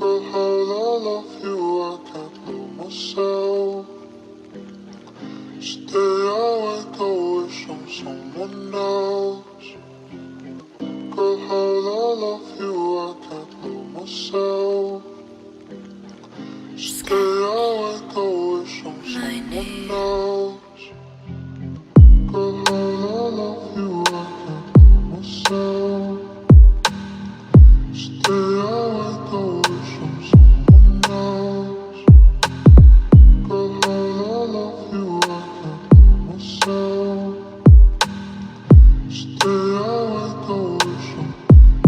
Girl, how I love you, I can't love myself. Stay awake, I wish I'm someone else. Girl, how I love you, I can't love myself. Stay awake, I wish I'm someone else. Girl, how I love you, I can't love myself. Stay awake, I wish I'm someone else. Girl, how I love you, I can't love myself. Stay awake, I wish I'm.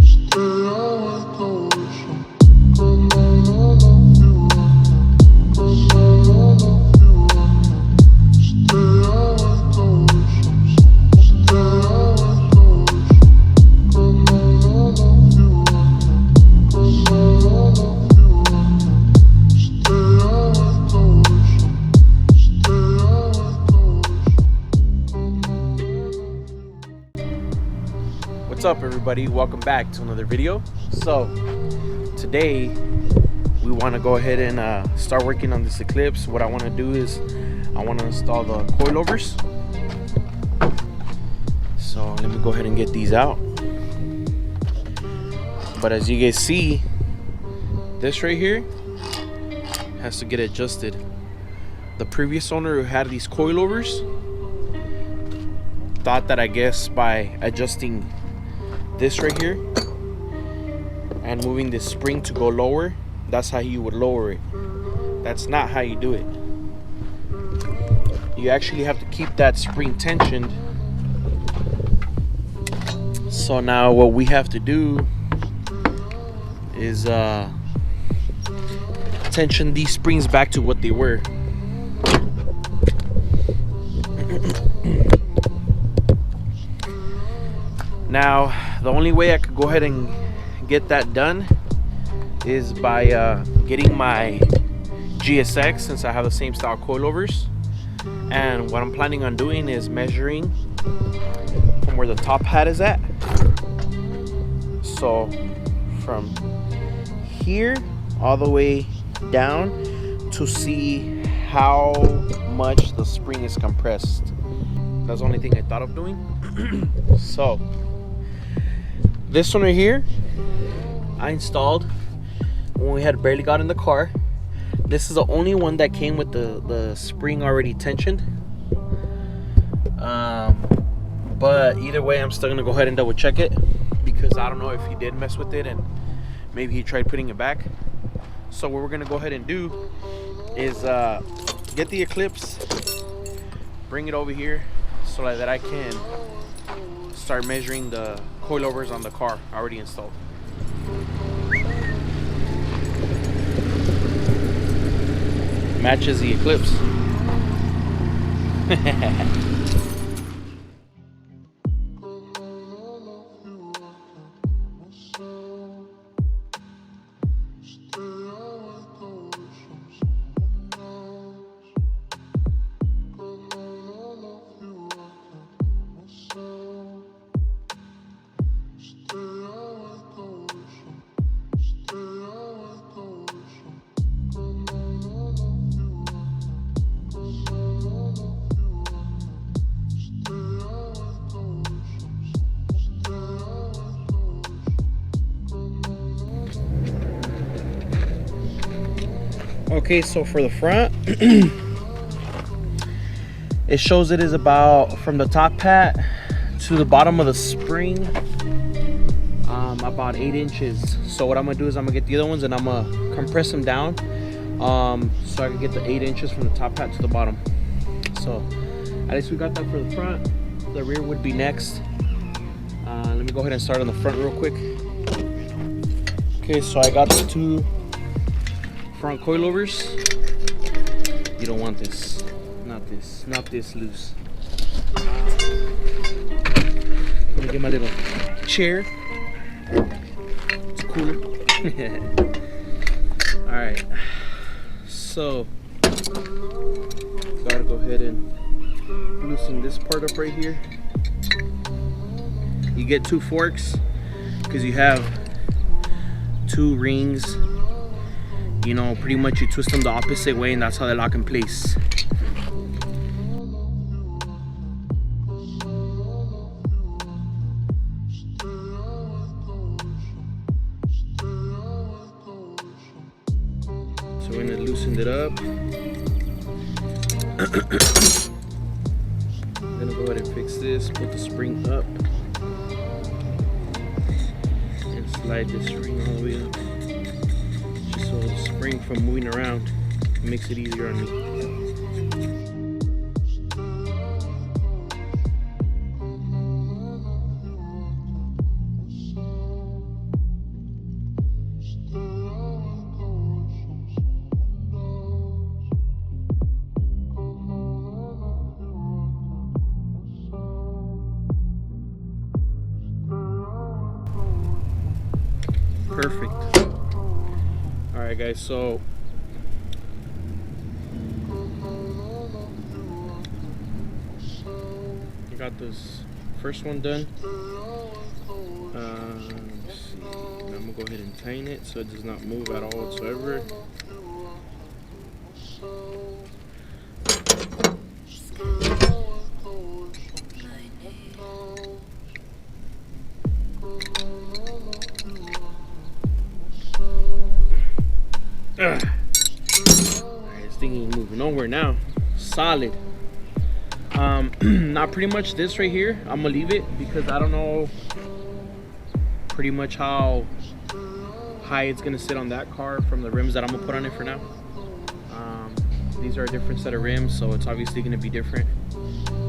Stay awake, I wish I'm. Girl, how I love you, I can't. Girl, how I love you, I can't. Stay awake, I wish I'm. Stay awake, I wish I'm. Girl, how I love you, I can't. Girl, how I love you, I can't. Stay awake, I wish I'm. Stay awake, I wish I'm. What's up, everybody? Welcome back to another video. So today we want to go ahead and start working on this Eclipse. What I want to do is I want to install the coilovers. So let me go ahead and get these out. But as you guys see, this right here has to get adjusted. The previous owner who had these coilovers thought that, I guess, by adjusting this right here and moving this spring to go lower, that's how you would lower it. That's not how you do it. You actually have to keep that spring tensioned. So now what we have to do is tension these springs back to what they were. Now the only way I could go ahead and get that done is by getting my GSX, since I have the same style coilovers. And what I'm planning on doing is measuring from where the top hat is at. So from here all the way down to see how much the spring is compressed. That's the only thing I thought of doing. So this one right here I installed when we had barely got in the car. This is the only one that came with the spring already tensioned. But either way, I'm still gonna go ahead and double check it, because I don't know if he did mess with it and maybe he tried putting it back. So what we're gonna go ahead and do is get the Eclipse, bring it over here so that I can start measuring the coilovers on the car already installed. Matches the Eclipse. Okay, so for the front, it shows it is about, from the top hat to the bottom of the spring, about 8 inches. So what I'm gonna do is I'm gonna get the other ones and I'm gonna compress them down, so I can get the 8 inches from the top hat to the bottom. So at least we got that for the front. The rear would be next. Let me go ahead and start on the front real quick. Okay, so I got the two front coilovers. You don't want this, not this loose. Let me get my little chair. It's cooler. All right, so gotta go ahead and loosen this part up right here. You get two forks because you have two rings you know, pretty much you twist them the opposite way and that's how they lock in place. So we're gonna loosen it up. I'm gonna go ahead and fix this, put the spring up, and slide this spring all the way up. Just so the spring from moving around makes it easier on me. Perfect. All right, guys, so I got this first one done. Let's see. I'm gonna go ahead and tighten it so it does not move at all whatsoever. Alright, this thing ain't moving nowhere now. Solid. Not pretty much this right here. I'm gonna leave it because I don't know pretty much how high it's gonna sit on that car from the rims that I'm gonna put on it for now. These are a different set of rims, so it's obviously gonna be different.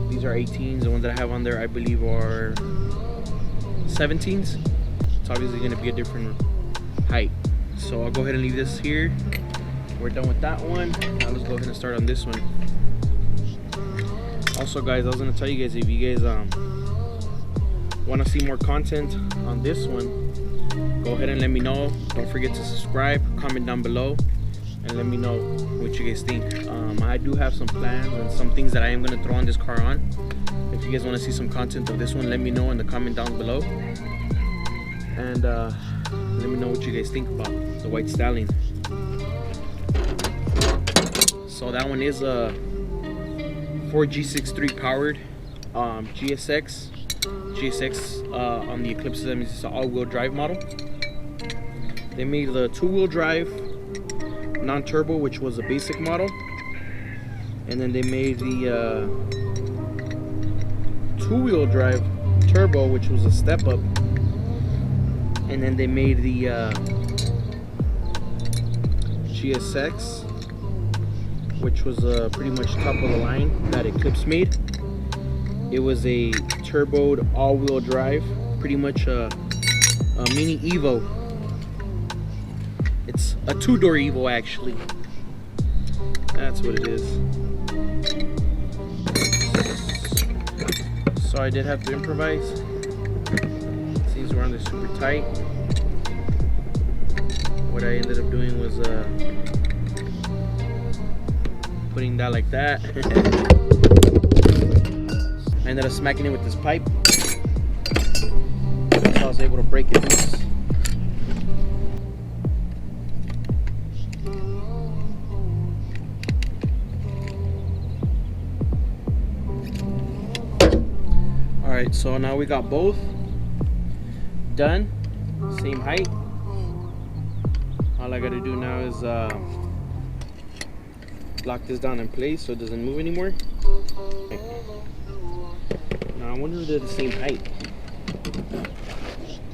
These are 18s. The ones that I have on there, I believe, are 17s. It's obviously gonna be a different height. So I'll go ahead and leave this here. We're done with that one. Now let's go ahead and start on this one. Also, guys, I was gonna tell you guys, if you guys want to see more content on this one, go ahead and let me know. Don't forget to subscribe, comment down below, and let me know what you guys think. I do have some plans and some things that I am gonna throw on this car on. If you guys want to see some content of this one, let me know in the comment down below. And let me know what you guys think about the white stallion. So that one is a Ford G63 powered GSX on the Eclipse. That means it's an all-wheel drive model. They made the two-wheel drive non-turbo, which was a basic model, and then they made the two-wheel drive turbo, which was a step up. And then they made the GSX, which was pretty much top of the line that Eclipse made. It was a turboed all-wheel drive, pretty much a mini Evo. It's a two-door Evo, actually. That's what it is. So I did have to improvise. These were on there super tight. What I ended up doing was putting that like that. I ended up smacking it with this pipe. So I was able to break it loose. Alright, so now we got both done, same height. All I gotta do now is lock this down in place so it doesn't move anymore. Okay. Now I wonder if they're the same height.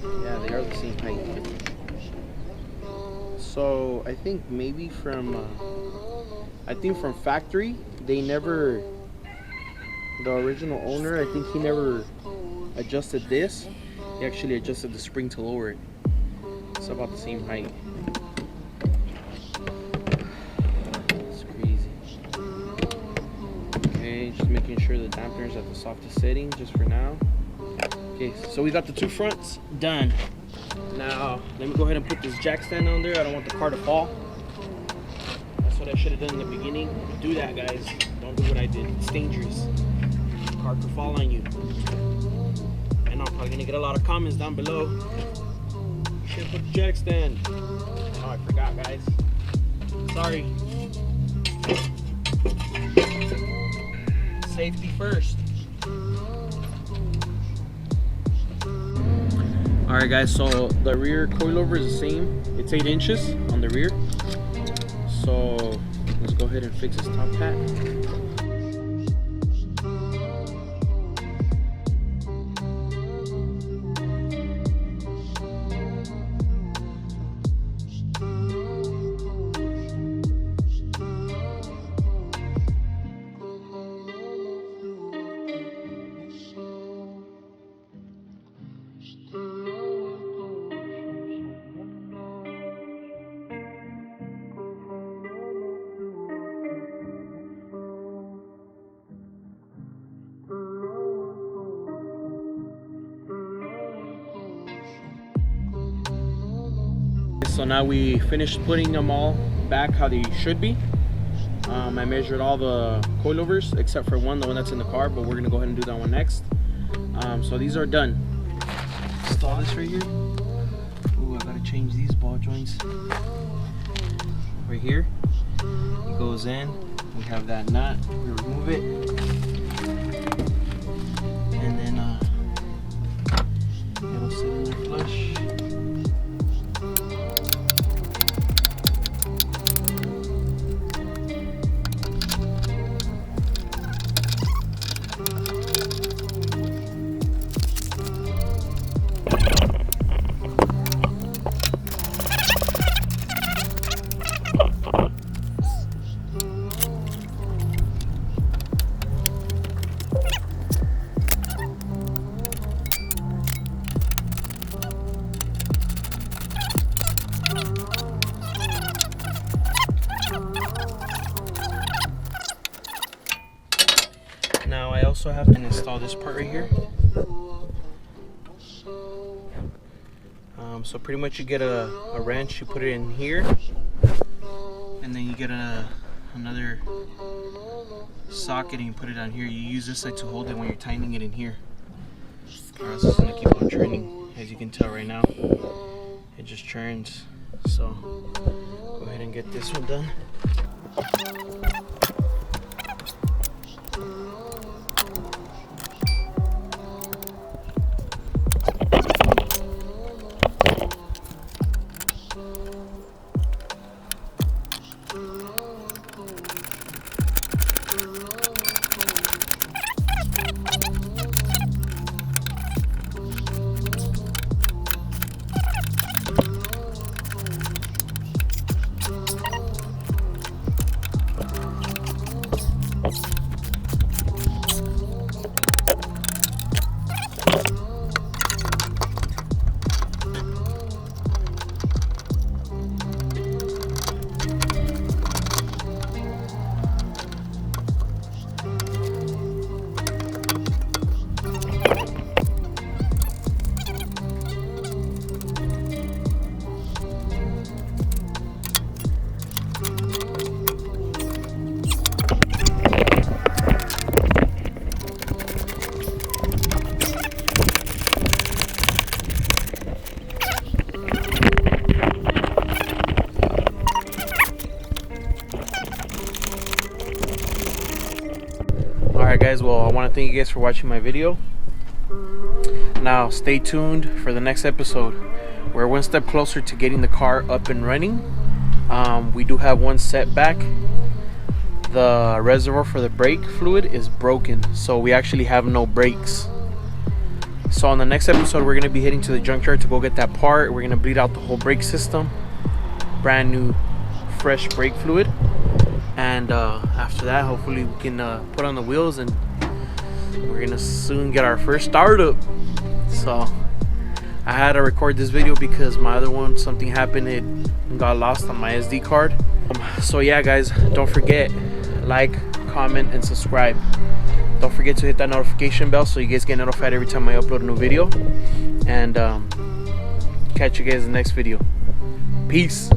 Yeah, they are the same height. So I think maybe from factory, they never, the original owner, I think he never adjusted this. He actually adjusted the spring to lower it. It's about the same height. It's crazy. Okay, just making sure the dampener is at the softest setting just for now. Okay, so we got the two fronts done. Now, let me go ahead and put this jack stand on there. I don't want the car to fall. That's what I should have done in the beginning. Don't do that, guys. Don't do what I did. It's dangerous. The car could fall on you. And I'm probably gonna get a lot of comments down below. You should put the jack stand. Oh, I forgot, guys. Sorry. Safety first. Alright guys, so the rear coilover is the same. It's 8 inches on the rear. So let's go ahead and fix this top hat. So now we finished putting them all back how they should be. I measured all the coilovers except for one, the one that's in the car, but we're gonna go ahead and do that one next. So these are done. Install this right here. Ooh, I gotta change these ball joints. Right here, it goes in. We have that nut. We remove it, and then it'll sit in there flush. Now I also have to install this part right here. So pretty much you get a wrench, you put it in here, and then you get another socket and you put it on here. You use this side to hold it when you're tightening it in here. Or else it's gonna keep on churning. As you can tell right now, it just churns. So go ahead and get this one done. Alright guys, well I want to thank you guys for watching my video. Now stay tuned for the next episode. We're one step closer to getting the car up and running. We do have one setback. The reservoir for the brake fluid is broken, so we actually have no brakes. So on the next episode we're going to be heading to the junkyard to go get that part. We're going to bleed out the whole brake system, brand new fresh brake fluid, and after that hopefully we can put on the wheels, and we're gonna soon get our first startup. So I had to record this video because my other one, something happened, it got lost on my SD card. So yeah guys, don't forget, like, comment, and subscribe. Don't forget to hit that notification bell so you guys get notified every time I upload a new video. And catch you guys in the next video. Peace.